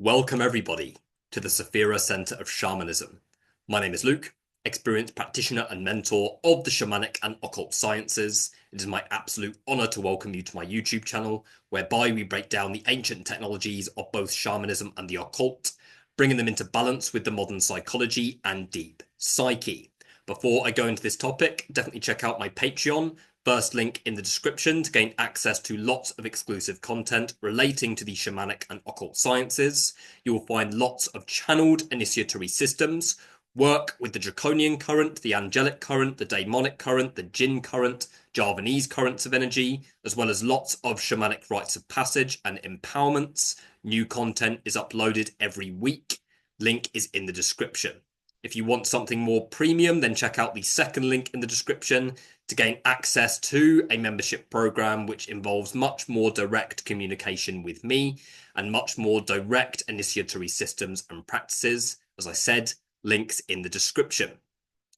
Welcome everybody to the Sephirah Center of Shamanism. My name is Luke, experienced practitioner and mentor of the shamanic and occult sciences. It is my absolute honor to welcome you to my YouTube channel, whereby we break down the ancient technologies of both shamanism and the occult, bringing them into balance with the modern psychology and deep psyche. Before I go into this topic, definitely check out my Patreon. First link in the description to gain access to lots of exclusive content relating to the shamanic and occult sciences. You will find lots of channeled initiatory systems, work with the draconian current, the angelic current, the daemonic current, the jinn current, Javanese currents of energy, as well as lots of shamanic rites of passage and empowerments. New content is uploaded every week. Link is in the description. If you want something more premium, then check out the second link in the description to gain access to a membership program which involves much more direct communication with me and much more direct initiatory systems and practices. As I said, links in the description.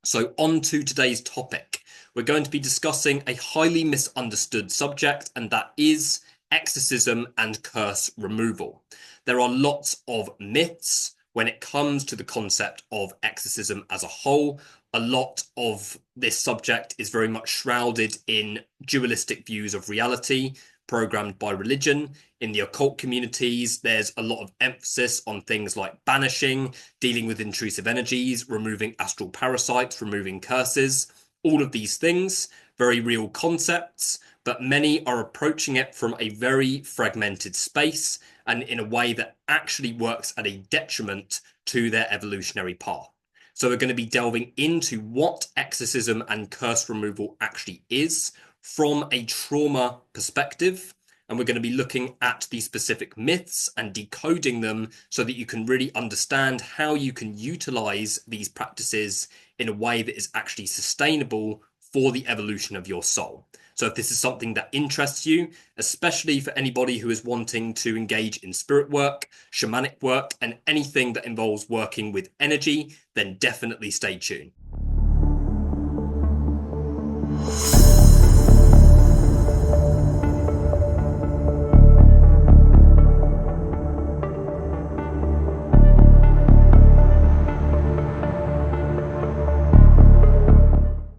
So on to today's topic. We're going to be discussing a highly misunderstood subject, and that is exorcism and curse removal. There are lots of myths when it comes to the concept of exorcism as a whole. A lot of this subject is very much shrouded in dualistic views of reality, programmed by religion. In the occult communities, there's a lot of emphasis on things like banishing, dealing with intrusive energies, removing astral parasites, removing curses. All of these things, very real concepts, but many are approaching it from a very fragmented space and in a way that actually works at a detriment to their evolutionary path. So we're going to be delving into what exorcism and curse removal actually is from a trauma perspective. And we're going to be looking at the specific myths and decoding them so that you can really understand how you can utilize these practices in a way that is actually sustainable for the evolution of your soul. So if this is something that interests you, especially for anybody who is wanting to engage in spirit work, shamanic work, and anything that involves working with energy, then definitely stay tuned.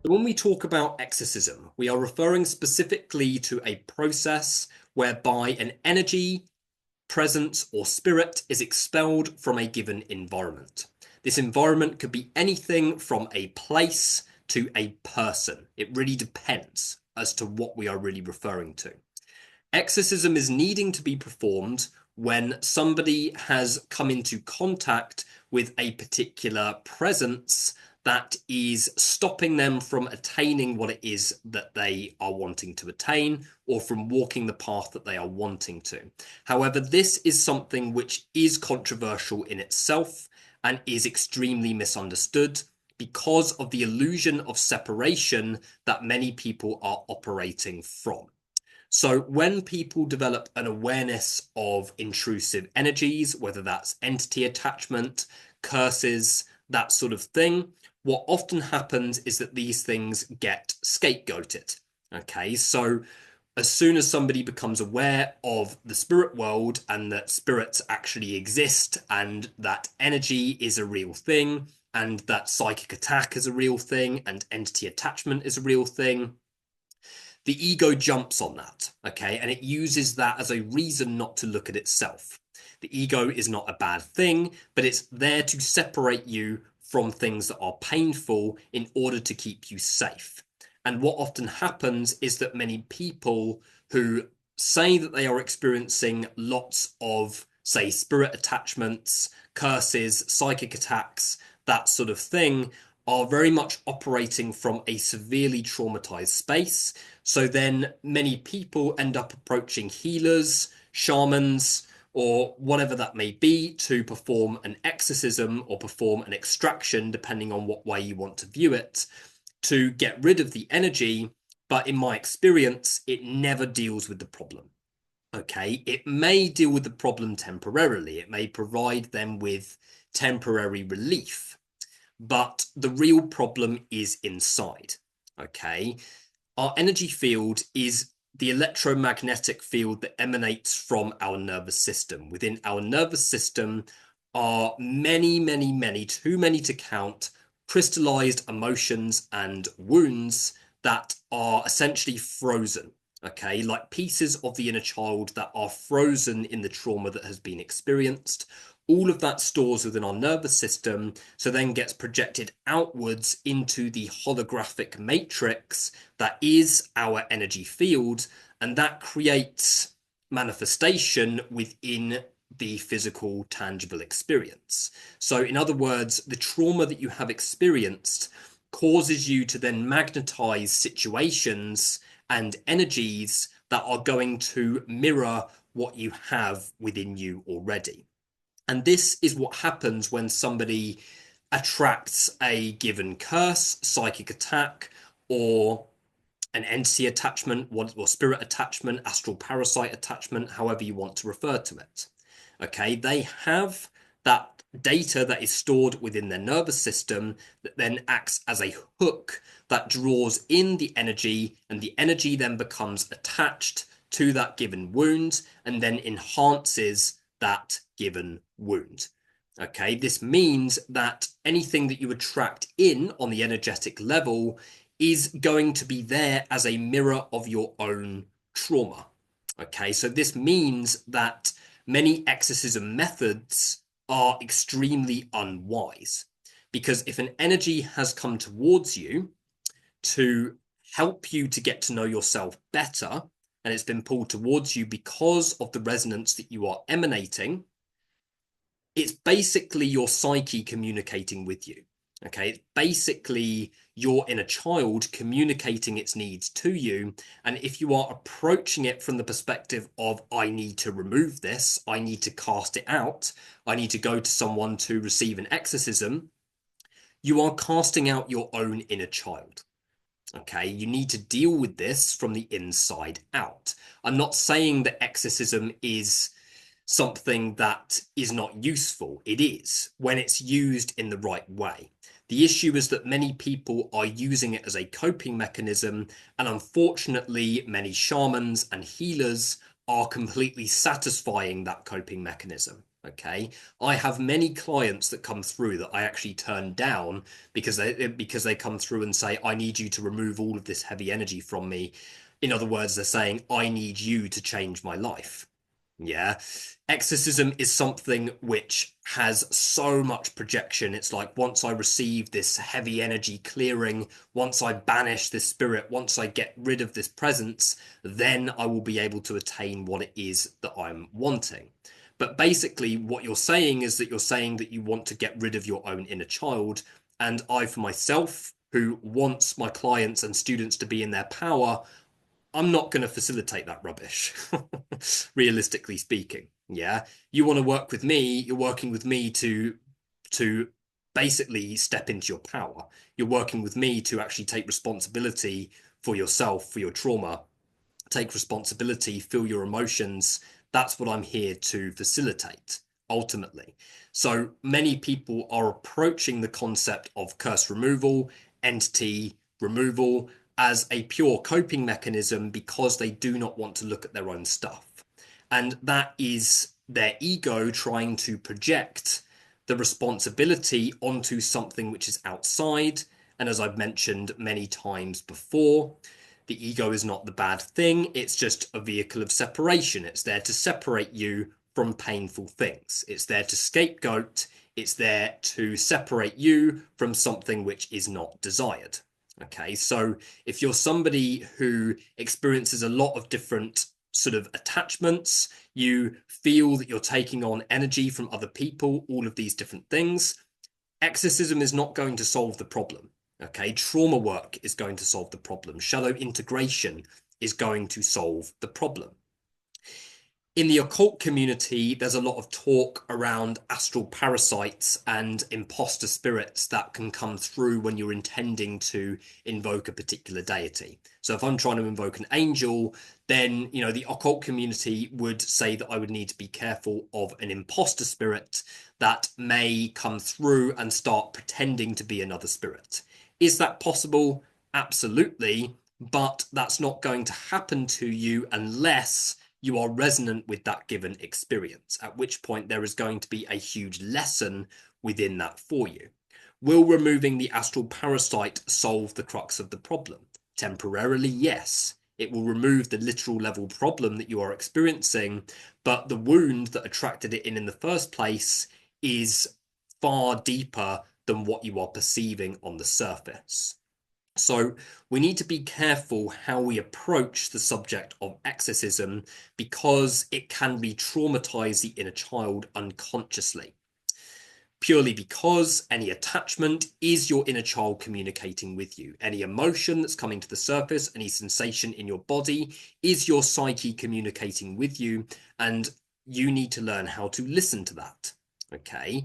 When we talk about exorcism, we are referring specifically to a process whereby an energy, presence, or spirit is expelled from a given environment. This environment could be anything from a place to a person. It really depends as to what we are really referring to. Exorcism is needing to be performed when somebody has come into contact with a particular presence that is stopping them from attaining what it is that they are wanting to attain, or from walking the path that they are wanting to. However, this is something which is controversial in itself and is extremely misunderstood because of the illusion of separation that many people are operating from. So when people develop an awareness of intrusive energies, whether that's entity attachment, curses, that sort of thing, what often happens is that these things get scapegoated. Okay, so as soon as somebody becomes aware of the spirit world and that spirits actually exist and that energy is a real thing and that psychic attack is a real thing and entity attachment is a real thing, the ego jumps on that, okay, and it uses that as a reason not to look at itself. The ego is not a bad thing, but it's there to separate you from things that are painful in order to keep you safe. And what often happens is that many people who say that they are experiencing lots of, say, spirit attachments, curses, psychic attacks, that sort of thing, are very much operating from a severely traumatized space. So then many people end up approaching healers, shamans, or whatever that may be, to perform an exorcism or perform an extraction, depending on what way you want to view it, to get rid of the energy. But in my experience, it never deals with the problem. Okay, it may deal with the problem temporarily. It may provide them with temporary relief, but the real problem is inside. Okay, our energy field is the electromagnetic field that emanates from our nervous system. Within our nervous system are many, many, many, too many to count, crystallized emotions and wounds that are essentially frozen. Okay, like pieces of the inner child that are frozen in the trauma that has been experienced. All of that stores within our nervous system, so then gets projected outwards into the holographic matrix that is our energy field, and that creates manifestation within the physical, tangible experience. So, in other words, the trauma that you have experienced causes you to then magnetize situations and energies that are going to mirror what you have within you already. And this is what happens when somebody attracts a given curse, psychic attack, or an entity attachment, or spirit attachment, astral parasite attachment, however you want to refer to it. Okay, they have that data that is stored within their nervous system that then acts as a hook that draws in the energy, and the energy then becomes attached to that given wound and then enhances that given wound. Okay, this means that anything that you attract in on the energetic level is going to be there as a mirror of your own trauma. Okay, so this means that many exorcism methods are extremely unwise, because if an energy has come towards you to help you to get to know yourself better, and it's been pulled towards you because of the resonance that you are emanating, it's basically your psyche communicating with you. Okay, it's basically your inner child communicating its needs to you. And if you are approaching it from the perspective of, I need to remove this, I need to cast it out, I need to go to someone to receive an exorcism, you are casting out your own inner child. Okay, you need to deal with this from the inside out. I'm not saying that exorcism is something that is not useful. It is, when it's used in the right way. The issue is that many people are using it as a coping mechanism, and unfortunately, many shamans and healers are completely satisfying that coping mechanism. Okay, I have many clients that come through that I actually turn down because they come through and say, I need you to remove all of this heavy energy from me. In other words, they're saying, I need you to change my life. Yeah. Exorcism is something which has so much projection. It's like, once I receive this heavy energy clearing, once I banish this spirit, once I get rid of this presence, then I will be able to attain what it is that I'm wanting. But basically, what you're saying is that you're saying that you want to get rid of your own inner child. And I, for myself, who wants my clients and students to be in their power, I'm not going to facilitate that rubbish, realistically speaking. Yeah, you want to work with me, you're working with me to basically step into your power. You're working with me to actually take responsibility for yourself, for your trauma, take responsibility, feel your emotions. That's what I'm here to facilitate, ultimately. So many people are approaching the concept of curse removal, entity removal, as a pure coping mechanism because they do not want to look at their own stuff. And that is their ego trying to project the responsibility onto something which is outside. And as I've mentioned many times before, the ego is not the bad thing. It's just a vehicle of separation. It's there to separate you from painful things. It's there to scapegoat. It's there to separate you from something which is not desired. Okay, so if you're somebody who experiences a lot of different sort of attachments, you feel that you're taking on energy from other people, all of these different things, exorcism is not going to solve the problem. Okay, trauma work is going to solve the problem. Shallow integration is going to solve the problem. In the occult community, there's a lot of talk around astral parasites and imposter spirits that can come through when you're intending to invoke a particular deity. So if I'm trying to invoke an angel, then, you know, the occult community would say that I would need to be careful of an imposter spirit that may come through and start pretending to be another spirit. Is that possible? Absolutely. but that's not going to happen to you unless you are resonant with that given experience, at which point there is going to be a huge lesson within that for you. Will removing the astral parasite solve the crux of the problem? Temporarily, yes. It will remove the literal level problem that you are experiencing, but the wound that attracted it in the first place is far deeper than what you are perceiving on the surface. So we need to be careful how we approach the subject of exorcism because it can re-traumatize the inner child unconsciously. Purely because any attachment is your inner child communicating with you. Any emotion that's coming to the surface, any sensation in your body is your psyche communicating with you, and you need to learn how to listen to that. Okay.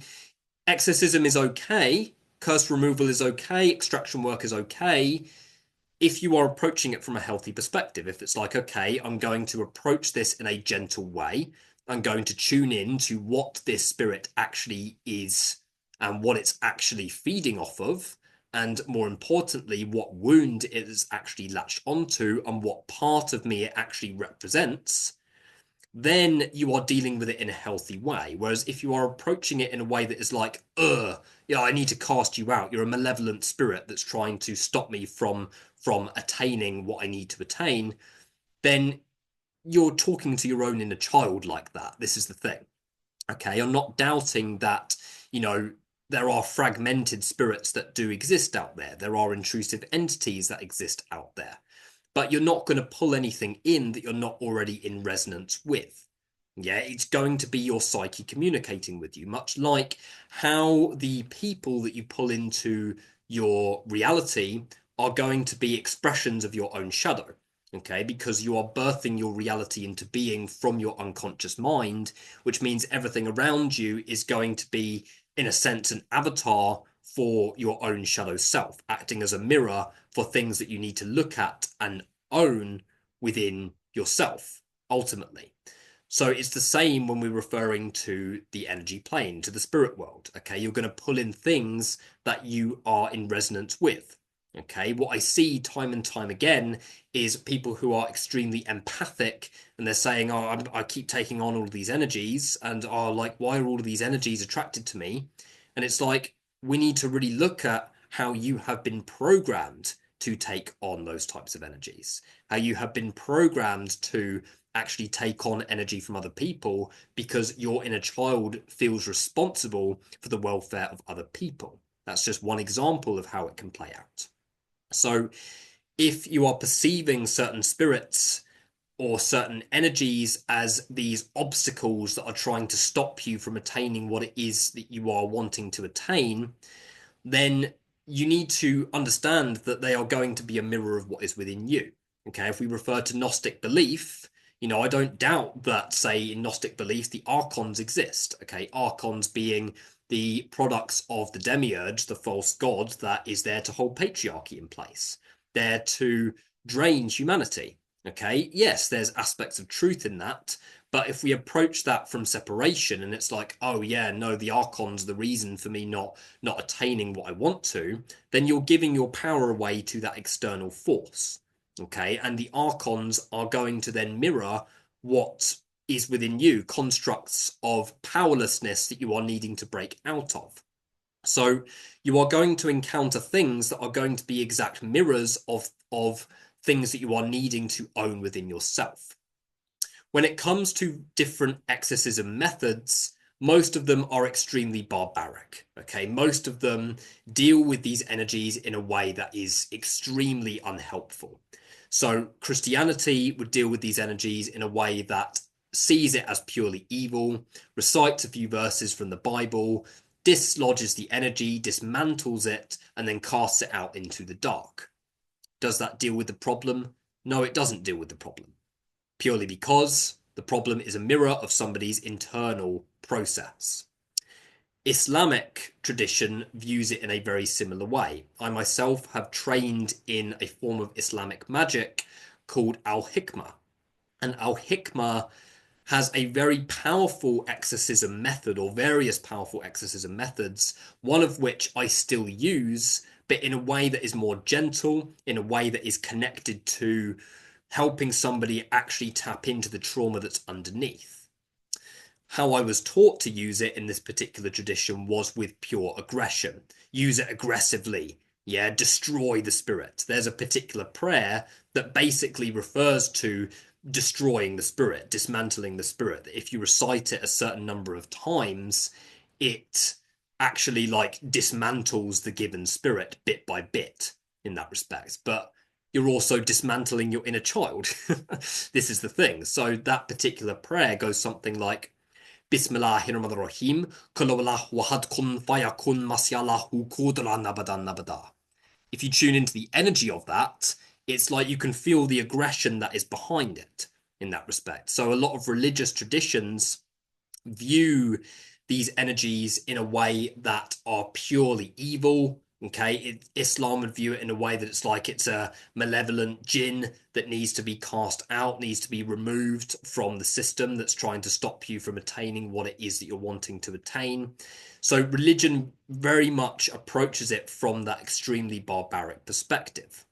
Exorcism is okay. Curse removal is okay. Extraction work is okay if you are approaching it from a healthy perspective. If it's like, okay, I'm going to approach this in a gentle way. I'm going to tune in to what this spirit actually is and what it's actually feeding off of. And more importantly, what wound it is actually latched onto and what part of me it actually represents, then you are dealing with it in a healthy way. Whereas if you are approaching it in a way that is like, yeah, I need to cast you out. You're a malevolent spirit that's trying to stop me from attaining what I need to attain, then you're talking to your own inner child like that. This is the thing. Okay, I'm not doubting that, there are fragmented spirits that do exist out there. There are intrusive entities that exist out there, but you're not going to pull anything in that you're not already in resonance with. Yeah, it's going to be your psyche communicating with you, much like how the people that you pull into your reality are going to be expressions of your own shadow. Okay, because you are birthing your reality into being from your unconscious mind, which means everything around you is going to be, in a sense, an avatar for your own shadow self, acting as a mirror for things that you need to look at and own within yourself, ultimately. So it's the same when we're referring to the energy plane, to the spirit world. Okay, you're going to pull in things that you are in resonance with. Okay, what I see time and time again is people who are extremely empathic and they're saying, oh, I keep taking on all of these energies and are like, why are all of these energies attracted to me? And it's like, we need to really look at how you have been programmed to take on those types of energies, how you have been programmed to actually take on energy from other people because your inner child feels responsible for the welfare of other people. That's just one example of how it can play out. So if you are perceiving certain spirits or certain energies as these obstacles that are trying to stop you from attaining what it is that you are wanting to attain, then you need to understand that they are going to be a mirror of what is within you. Okay, if we refer to Gnostic belief, I don't doubt that, say, in Gnostic belief, the archons exist. Okay, archons being the products of the demiurge, the false god that is there to hold patriarchy in place, there to drain humanity. Okay, yes, there's aspects of truth in that, but if we approach that from separation and it's like, oh yeah, no, the archon's the reason for me not attaining what I want to, then you're giving your power away to that external force. Okay, and the archons are going to then mirror what is within you, constructs of powerlessness that you are needing to break out of. So you are going to encounter things that are going to be exact mirrors of things that you are needing to own within yourself. When it comes to different exorcism methods, most of them are extremely barbaric. Okay, most of them deal with these energies in a way that is extremely unhelpful. So Christianity would deal with these energies in a way that sees it as purely evil, recites a few verses from the Bible, dislodges the energy, dismantles it, and then casts it out into the dark. Does that deal with the problem? No, it doesn't deal with the problem. Purely because the problem is a mirror of somebody's internal process. Islamic tradition views it in a very similar way. I myself have trained in a form of Islamic magic called Al-Hikmah. And Al-Hikmah has a very powerful exorcism method, or various powerful exorcism methods, one of which I still use, but in a way that is more gentle, in a way that is connected to helping somebody actually tap into the trauma that's underneath. How I was taught to use it in this particular tradition was with pure aggression. Use it aggressively. Yeah, destroy the spirit. There's a particular prayer that basically refers to destroying the spirit, dismantling the spirit. If you recite it a certain number of times, it actually like dismantles the given spirit bit by bit in that respect. But you're also dismantling your inner child. This is the thing. So that particular prayer goes something like Bismillahirrahmanirrahim. If you tune into the energy of that, it's like you can feel the aggression that is behind it in that respect. So a lot of religious traditions view these energies in a way that are purely evil. Okay, Islam would view it in a way that it's like it's a malevolent jinn that needs to be cast out, needs to be removed from the system that's trying to stop you from attaining what it is that you're wanting to attain. So religion very much approaches it from that extremely barbaric perspective.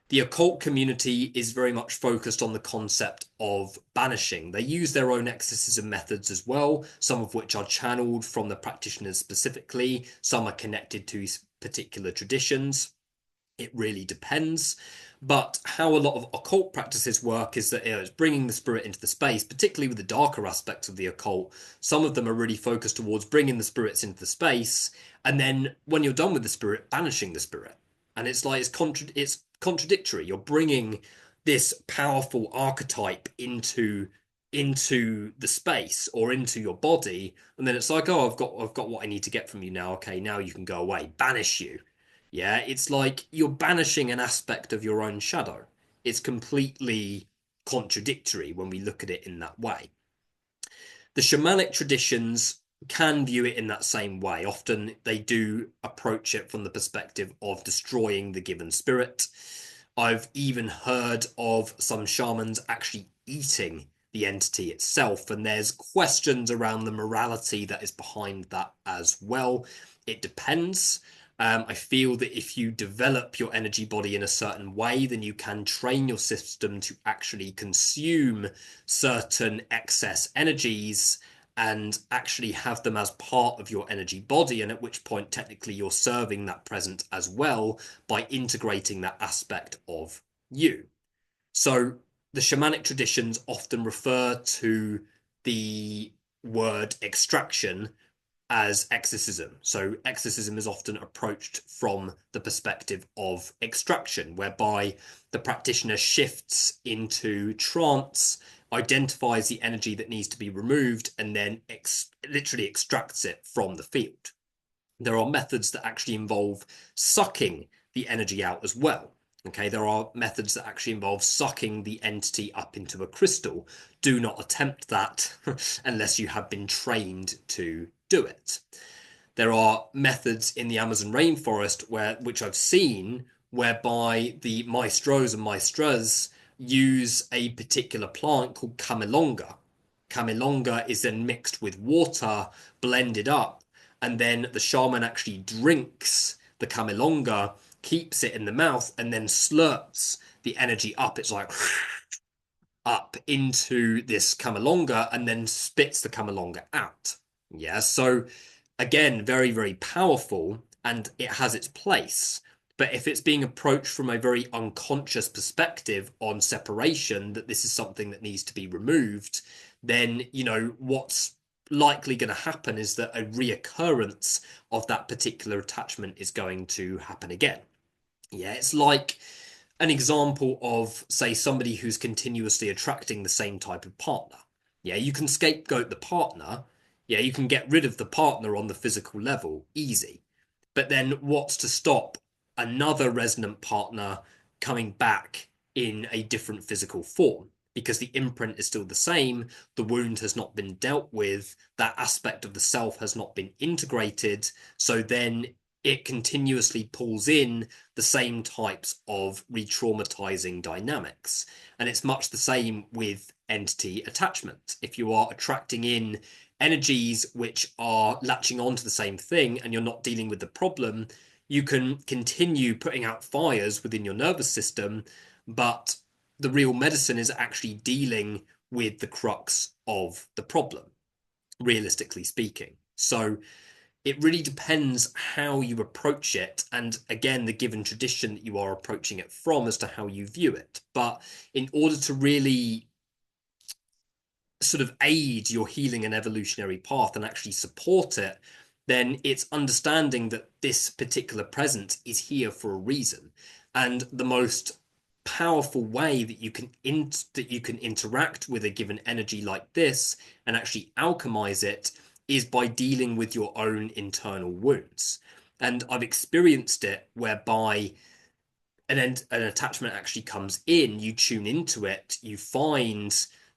The occult community is very much focused on the concept of banishing. They use their own exorcism methods as well, some of which are channeled from the practitioners specifically. Some are connected to particular traditions. It really depends. But how a lot of occult practices work is that it's bringing the spirit into the space, particularly with the darker aspects of the occult. Some of them are really focused towards bringing the spirits into the space, and then when you're done with the spirit, banishing the spirit. And it's like it's contradictory. You're bringing this powerful archetype into the space or into your body, and then it's like, oh, I've got what I need to get from you now. Okay, now you can go away. Banish you. Yeah, it's like you're banishing an aspect of your own shadow. It's completely contradictory when we look at it in that way. The shamanic traditions can view it in that same way. Often they do approach it from the perspective of destroying the given spirit. I've even heard of some shamans actually eating the entity itself, and there's questions around the morality that is behind that as well. It depends. I feel that if you develop your energy body in a certain way, then you can train your system to actually consume certain excess energies and actually have them as part of your energy body, and at which point technically you're serving that present as well by integrating that aspect of you. So the shamanic traditions often refer to the word extraction as exorcism. So exorcism is often approached from the perspective of extraction, whereby the practitioner shifts into trance, identifies the energy that needs to be removed, and then literally extracts it from the field. There are methods that actually involve sucking the energy out as well. Okay, there are methods that actually involve sucking the entity up into a crystal. Do not attempt that unless you have been trained to do it. There are methods in the Amazon rainforest which I've seen whereby the maestros and maestras use a particular plant called camelonga. Camelonga is then mixed with water, blended up, and then the shaman actually drinks the camelonga, keeps it in the mouth, and then slurps the energy up. It's like up into this camelonga and then spits the camelonga out. Yeah, so again, very, very powerful, and it has its place. But if it's being approached from a very unconscious perspective on separation, that this is something that needs to be removed, then, you know, what's likely going to happen is that a reoccurrence of that particular attachment is going to happen again. Yeah, it's like an example of, say, somebody who's continuously attracting the same type of partner. Yeah, you can scapegoat the partner. Yeah, you can get rid of the partner on the physical level, easy. But then what's to stop another resonant partner coming back in a different physical form? Because the imprint is still the same, the wound has not been dealt with, that aspect of the self has not been integrated, so then it continuously pulls in the same types of re-traumatizing dynamics. And it's much the same with entity attachment. If you are attracting in energies which are latching onto the same thing and you're not dealing with the problem, You can continue putting out fires within your nervous system, but the real medicine is actually dealing with the crux of the problem, realistically speaking. So it really depends how you approach it, and again, the given tradition that you are approaching it from as to how you view it. But in order to really sort of aid your healing and evolutionary path and actually support it, then it's understanding that this particular presence is here for a reason. And the most powerful way that you can interact with a given energy like this and actually alchemize it is by dealing with your own internal wounds. And I've experienced it whereby an attachment actually comes in, you tune into it, you find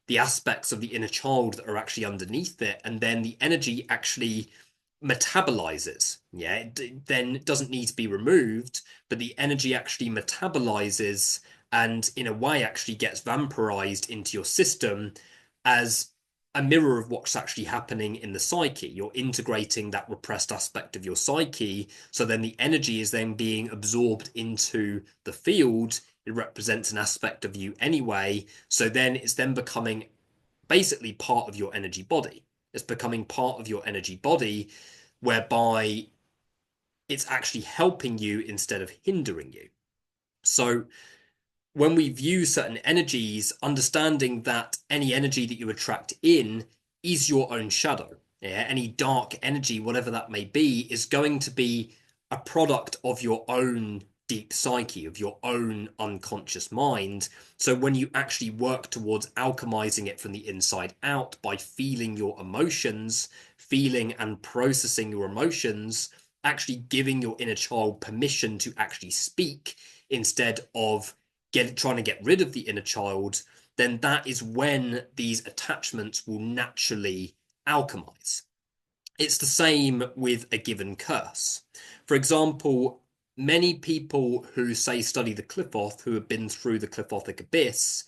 the aspects of the inner child that are actually underneath it, and then the energy actually metabolizes. Yeah, it then doesn't need to be removed, but the energy actually metabolizes and in a way actually gets vampirized into your system as a mirror of what's actually happening in the psyche. You're integrating that repressed aspect of your psyche, so then the energy is then being absorbed into the field. It represents an aspect of you anyway, so then it's then becoming basically part of your energy body. It's becoming part of your energy body, whereby it's actually helping you instead of hindering you. So when we view certain energies, understanding that any energy that you attract in is your own shadow. Yeah? Any dark energy, whatever that may be, is going to be a product of your own deep psyche, of your own unconscious mind. So when you actually work towards alchemizing it from the inside out by feeling your emotions, feeling and processing your emotions, actually giving your inner child permission to actually speak instead of trying to get rid of the inner child, then that is when these attachments will naturally alchemize. It's the same with a given curse. For example, many people who say study the Qliphoth, who have been through the Qliphothic abyss,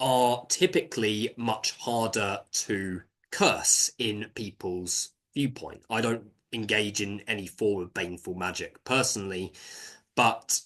are typically much harder to curse in people's viewpoint. I don't engage in any form of baneful magic personally, but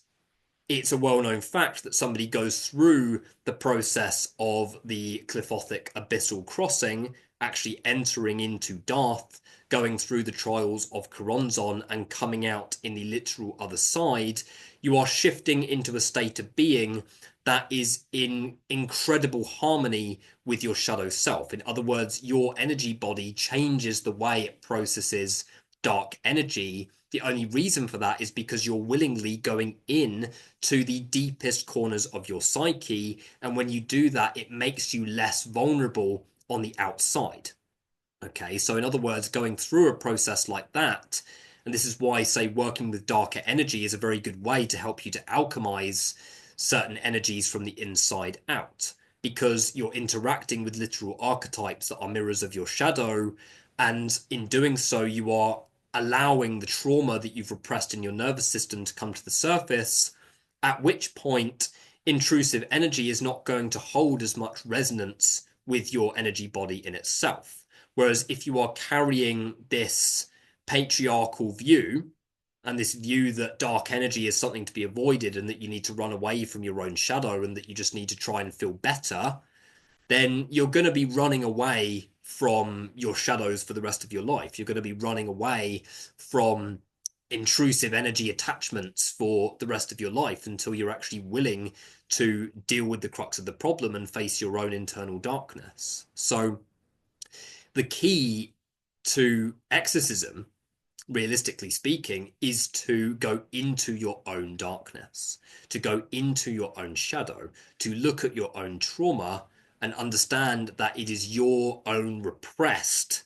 it's a well-known fact that somebody goes through the process of the Qliphothic abyssal crossing, actually entering into Darth, going through the trials of Choronzon and coming out in the literal other side. You are shifting into a state of being that is in incredible harmony with your shadow self. In other words, your energy body changes the way it processes dark energy. The only reason for that is because you're willingly going in to the deepest corners of your psyche. And when you do that, it makes you less vulnerable on the outside. Okay, so in other words, going through a process like that, and this is why, say, working with darker energy is a very good way to help you to alchemize certain energies from the inside out, because you're interacting with literal archetypes that are mirrors of your shadow. And in doing so, you are allowing the trauma that you've repressed in your nervous system to come to the surface, at which point intrusive energy is not going to hold as much resonance with your energy body in itself. Whereas if you are carrying this patriarchal view, and this view that dark energy is something to be avoided and that you need to run away from your own shadow and that you just need to try and feel better, then you're going to be running away from your shadows for the rest of your life. You're going to be running away from intrusive energy attachments for the rest of your life until you're actually willing to deal with the crux of the problem and face your own internal darkness. So the key to exorcism, realistically speaking, is to go into your own darkness, to go into your own shadow, to look at your own trauma and understand that it is your own repressed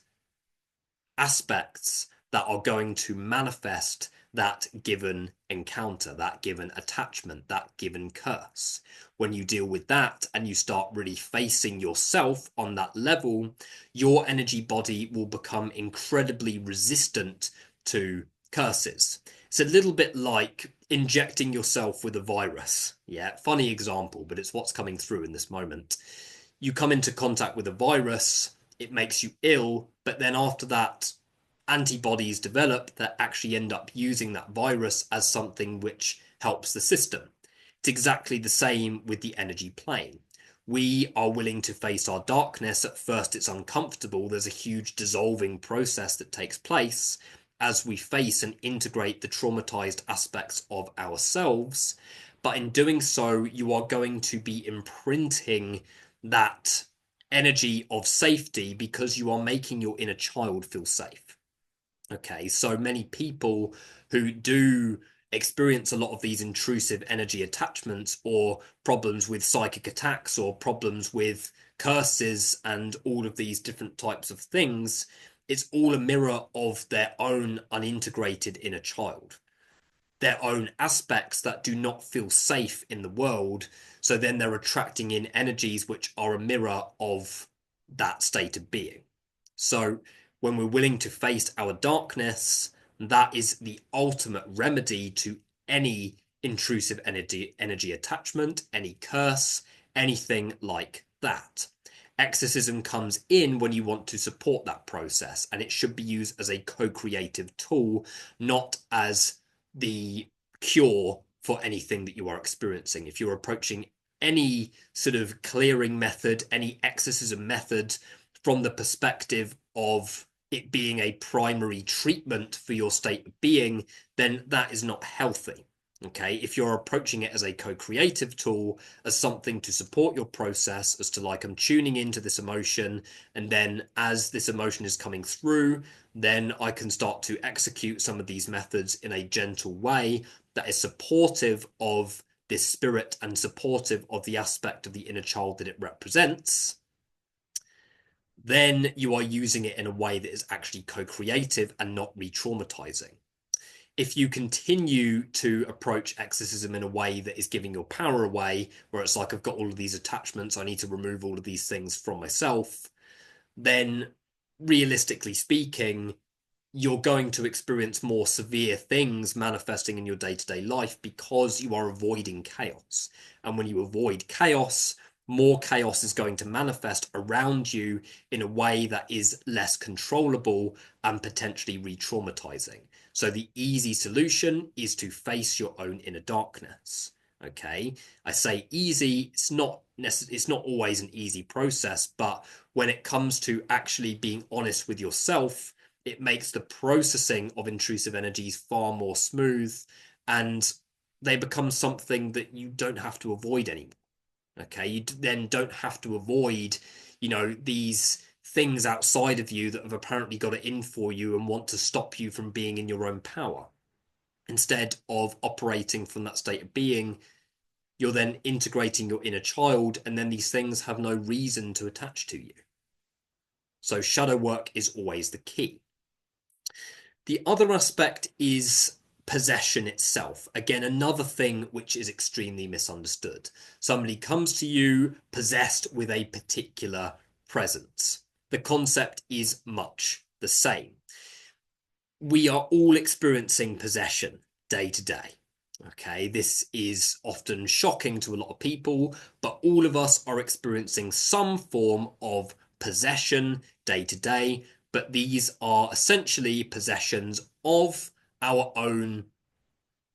aspects that are going to manifest that given encounter, that given attachment, that given curse. When you deal with that and you start really facing yourself on that level, your energy body will become incredibly resistant to curses. It's a little bit like injecting yourself with a virus. Yeah, funny example, but it's what's coming through in this moment. You come into contact with a virus, it makes you ill, but then after that, antibodies develop that actually end up using that virus as something which helps the system. It's exactly the same with the energy plane. We are willing to face our darkness. At first, it's uncomfortable. There's a huge dissolving process that takes place as we face and integrate the traumatized aspects of ourselves. But in doing so, you are going to be imprinting that energy of safety because you are making your inner child feel safe. Okay, so many people who do experience a lot of these intrusive energy attachments or problems with psychic attacks or problems with curses and all of these different types of things, it's all a mirror of their own unintegrated inner child, their own aspects that do not feel safe in the world. So then they're attracting in energies which are a mirror of that state of being. So when we're willing to face our darkness, that is the ultimate remedy to any intrusive energy attachment, any curse, anything like that. Exorcism comes in when you want to support that process, and it should be used as a co-creative tool, not as the cure for anything that you are experiencing. If you're approaching any sort of clearing method, any exorcism method from the perspective of it being a primary treatment for your state of being, then that is not healthy. Okay, if you're approaching it as a co-creative tool, as something to support your process, as to like, I'm tuning into this emotion, and then as this emotion is coming through, then I can start to execute some of these methods in a gentle way that is supportive of this spirit and supportive of the aspect of the inner child that it represents. Then you are using it in a way that is actually co-creative and not re-traumatizing. If you continue to approach exorcism in a way that is giving your power away, where it's like, I've got all of these attachments, I need to remove all of these things from myself, then realistically speaking, you're going to experience more severe things manifesting in your day-to-day life because you are avoiding chaos. And when you avoid chaos, more chaos is going to manifest around you in a way that is less controllable and potentially re-traumatizing. So the easy solution is to face your own inner darkness. Okay, I say easy, it's not always an easy process, but when it comes to actually being honest with yourself, it makes the processing of intrusive energies far more smooth, and they become something that you don't have to avoid anymore. Okay, you then don't have to avoid, these things outside of you that have apparently got it in for you and want to stop you from being in your own power. Instead of operating from that state of being, you're then integrating your inner child, and then these things have no reason to attach to you. So shadow work is always the key. The other aspect is possession itself. Again, another thing which is extremely misunderstood. Somebody comes to you possessed with a particular presence. The concept is much the same. We are all experiencing possession day to day. Okay, this is often shocking to a lot of people, but all of us are experiencing some form of possession day to day, but these are essentially possessions of our own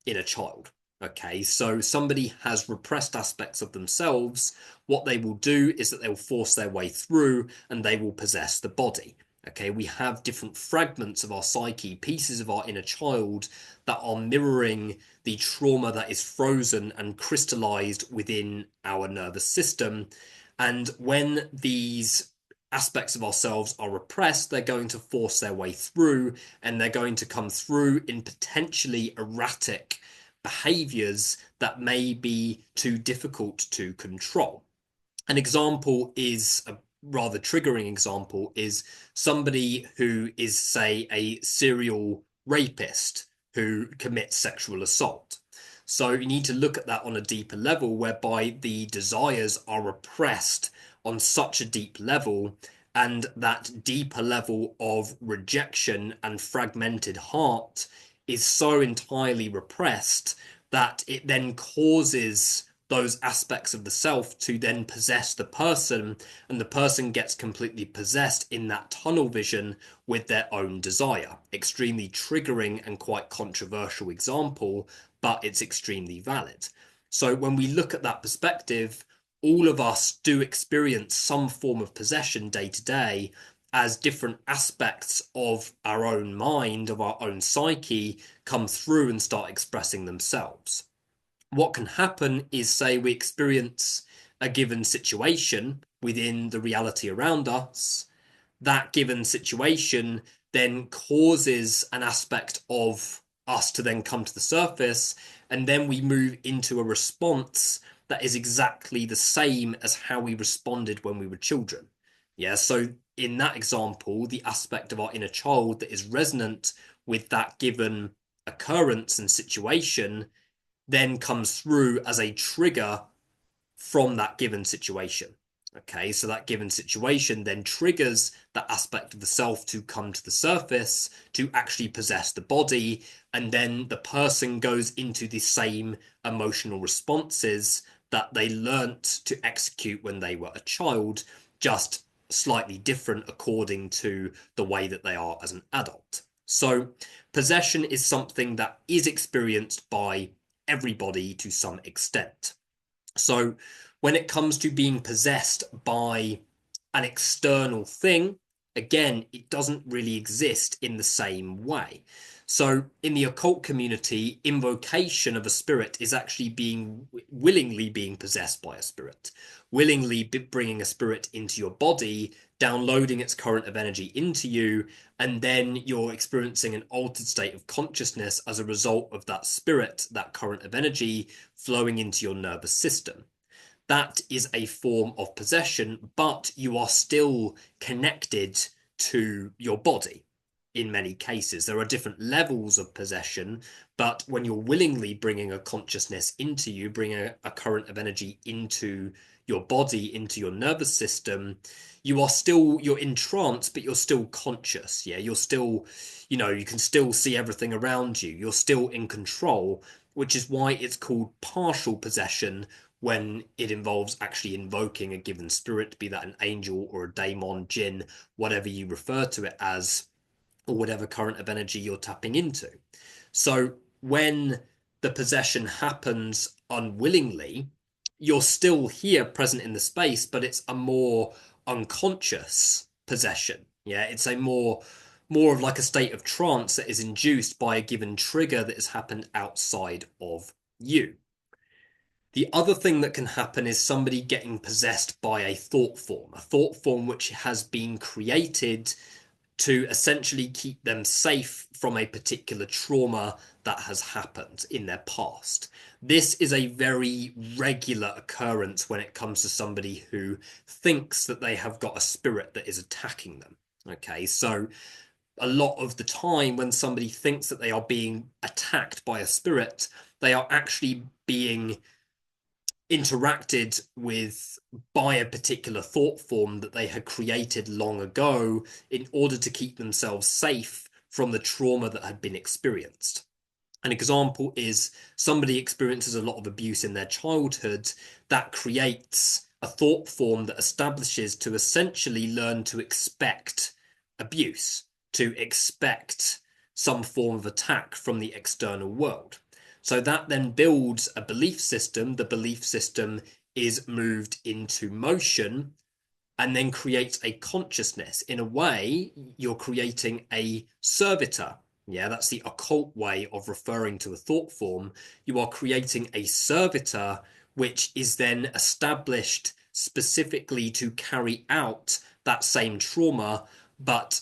inner child. Okay, so somebody has repressed aspects of themselves. What they will do is that they will force their way through and they will possess the body. Okay, we have different fragments of our psyche, pieces of our inner child that are mirroring the trauma that is frozen and crystallized within our nervous system. And when these aspects of ourselves are repressed, they're going to force their way through, and they're going to come through in potentially erratic behaviors that may be too difficult to control. An example is a rather triggering example is somebody who is, say, a serial rapist who commits sexual assault. So you need to look at that on a deeper level, whereby the desires are repressed on such a deep level, and that deeper level of rejection and fragmented heart is so entirely repressed that it then causes those aspects of the self to then possess the person, and the person gets completely possessed in that tunnel vision with their own desire. Extremely triggering and quite controversial example, but it's extremely valid. So when we look at that perspective, all of us do experience some form of possession day to day, as different aspects of our own mind, of our own psyche, come through and start expressing themselves. What can happen is, say, we experience a given situation within the reality around us. That given situation then causes an aspect of us to then come to the surface, and then we move into a response that is exactly the same as how we responded when we were children. Yeah, so in that example, the aspect of our inner child that is resonant with that given occurrence and situation then comes through as a trigger from that given situation. Okay, so that given situation then triggers that aspect of the self to come to the surface, to actually possess the body, and then the person goes into the same emotional responses that they learnt to execute when they were a child, just slightly different according to the way that they are as an adult. So possession is something that is experienced by everybody to some extent. So when it comes to being possessed by an external thing, again, it doesn't really exist in the same way. So in the occult community, invocation of a spirit is actually willingly being possessed by a spirit, willingly bringing a spirit into your body, downloading its current of energy into you, and then you're experiencing an altered state of consciousness as a result of that spirit, that current of energy flowing into your nervous system. That is a form of possession, but you are still connected to your body. In many cases, there are different levels of possession, but when you're willingly bringing a consciousness into you, bringing a current of energy into your body, into your nervous system, you're in trance, but you're still conscious. Yeah, you're still, you can still see everything around you. You're still in control, which is why it's called partial possession when it involves actually invoking a given spirit, be that an angel or a daemon, jinn, whatever you refer to it as, or whatever current of energy you're tapping into. So when the possession happens unwillingly, you're still here present in the space, but it's a more unconscious possession. Yeah, it's a more of like a state of trance that is induced by a given trigger that has happened outside of you. The other thing that can happen is somebody getting possessed by a thought form which has been created to essentially keep them safe from a particular trauma that has happened in their past. This is a very regular occurrence when it comes to somebody who thinks that they have got a spirit that is attacking them. Okay, so a lot of the time when somebody thinks that they are being attacked by a spirit, they are actually being interacted with by a particular thought form that they had created long ago in order to keep themselves safe from the trauma that had been experienced. An example is somebody experiences a lot of abuse in their childhood. That creates a thought form that establishes to essentially learn to expect abuse, to expect some form of attack from the external world. So that then builds a belief system. The belief system is moved into motion and then creates a consciousness. In a way, you're creating a servitor. Yeah, that's the occult way of referring to a thought form. You are creating a servitor, which is then established specifically to carry out that same trauma, but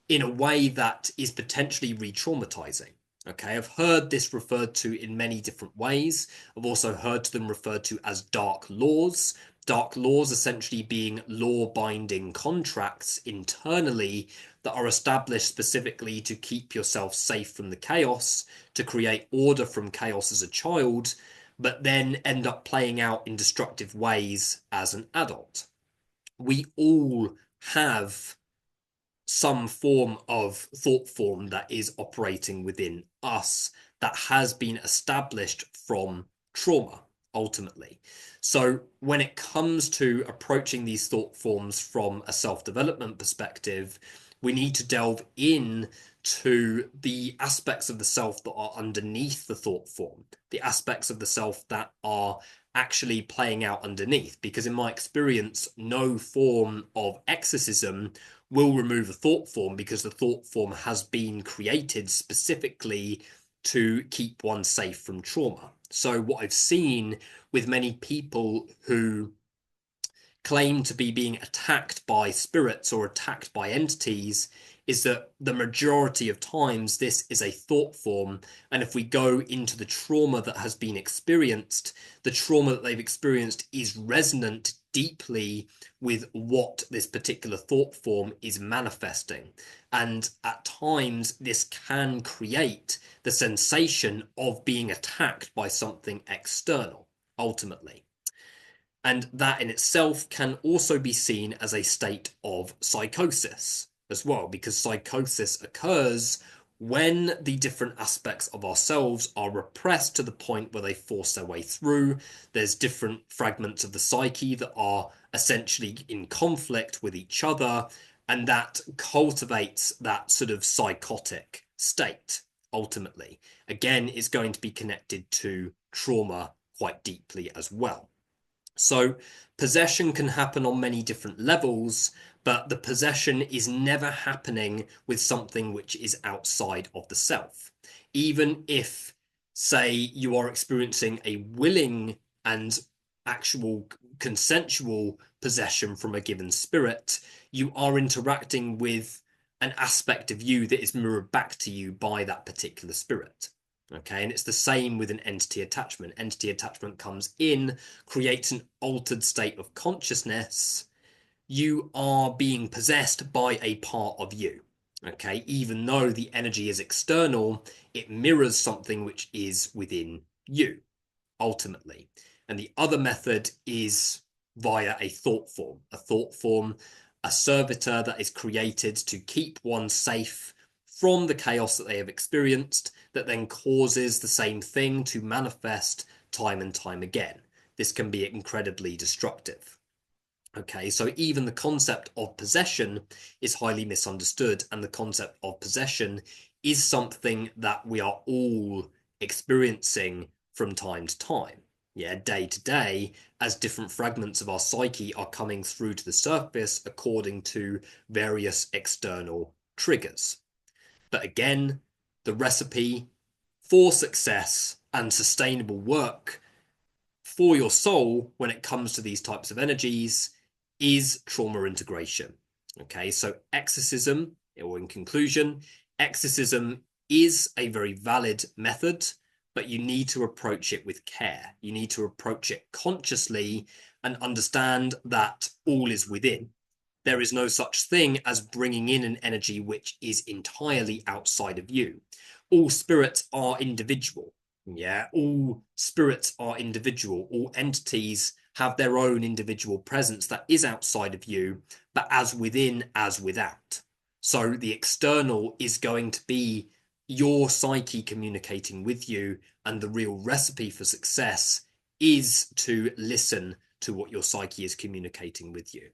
in a way that is potentially re-traumatizing. Okay, I've heard this referred to in many different ways. I've also heard them referred to as dark laws. Dark laws essentially being law-binding contracts internally that are established specifically to keep yourself safe from the chaos, to create order from chaos as a child, but then end up playing out in destructive ways as an adult. We all have some form of thought form that is operating within us that has been established from trauma. ultimately. So when it comes to approaching these thought forms from a self-development perspective, we need to delve in to the aspects of the self that are underneath the thought form, the aspects of the self that are actually playing out underneath. Because in my experience, no form of exorcism will remove a thought form, because the thought form has been created specifically to keep one safe from trauma. So what I've seen with many people who claim to be being attacked by spirits or attacked by entities is that the majority of times this is a thought form. And if we go into the trauma that has been experienced, the trauma that they've experienced is resonant deeply with what this particular thought form is manifesting. And at times, this can create the sensation of being attacked by something external, ultimately. And that in itself can also be seen as a state of psychosis as well, because psychosis occurs when the different aspects of ourselves are repressed to the point where they force their way through. There's different fragments of the psyche that are essentially in conflict with each other, and that cultivates that sort of psychotic state, ultimately. Again, is going to be connected to trauma quite deeply as well. So possession can happen on many different levels, but the possession is never happening with something which is outside of the self. Even if, say, you are experiencing a willing and actual consensual possession from a given spirit, you are interacting with an aspect of you that is mirrored back to you by that particular spirit. Okay, and it's the same with an entity attachment. Entity attachment comes in, creates an altered state of consciousness. You are being possessed by a part of you. Okay, even though the energy is external, it mirrors something which is within you, ultimately. And the other method is via a thought form. A servitor that is created to keep one safe from the chaos that they have experienced, that then causes the same thing to manifest time and time again. This can be incredibly destructive. Okay, so even the concept of possession is highly misunderstood, and the concept of possession is something that we are all experiencing from time to time, day to day, as different fragments of our psyche are coming through to the surface according to various external triggers. But again, the recipe for success and sustainable work for your soul when it comes to these types of energies is trauma integration. Okay, so exorcism, or in conclusion, exorcism is a very valid method, but you need to approach it with care. You need to approach it consciously and understand that all is within. There is no such thing as bringing in an energy which is entirely outside of you. All spirits are individual. All spirits are individual. All entities have their own individual presence that is outside of you, but as within, as without. So the external is going to be your psyche communicating with you, and the real recipe for success is to listen to what your psyche is communicating with you,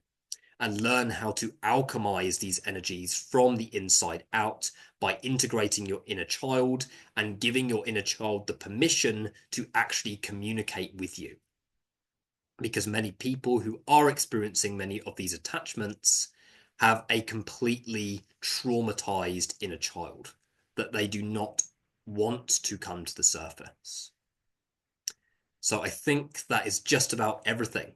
and learn how to alchemize these energies from the inside out by integrating your inner child and giving your inner child the permission to actually communicate with you. Because many people who are experiencing many of these attachments have a completely traumatized inner child that they do not want to come to the surface. So I think that is just about everything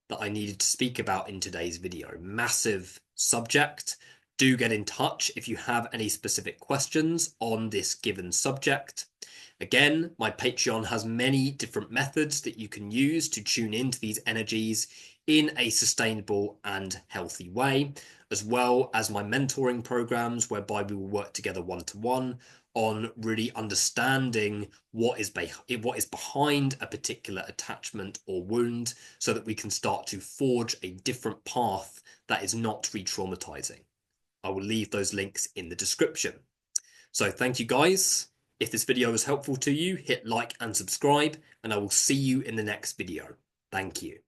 that I needed to speak about in today's video. Massive subject. Do get in touch if you have any specific questions on this given subject. Again, my Patreon has many different methods that you can use to tune into these energies in a sustainable and healthy way, as well as my mentoring programs, whereby we will work together one-to-one on really understanding what is behind a particular attachment or wound, so that we can start to forge a different path that is not re-traumatizing. I will leave those links in the description. So thank you guys, If this video was helpful to you, hit like and subscribe, and I will see you in the next video. Thank you.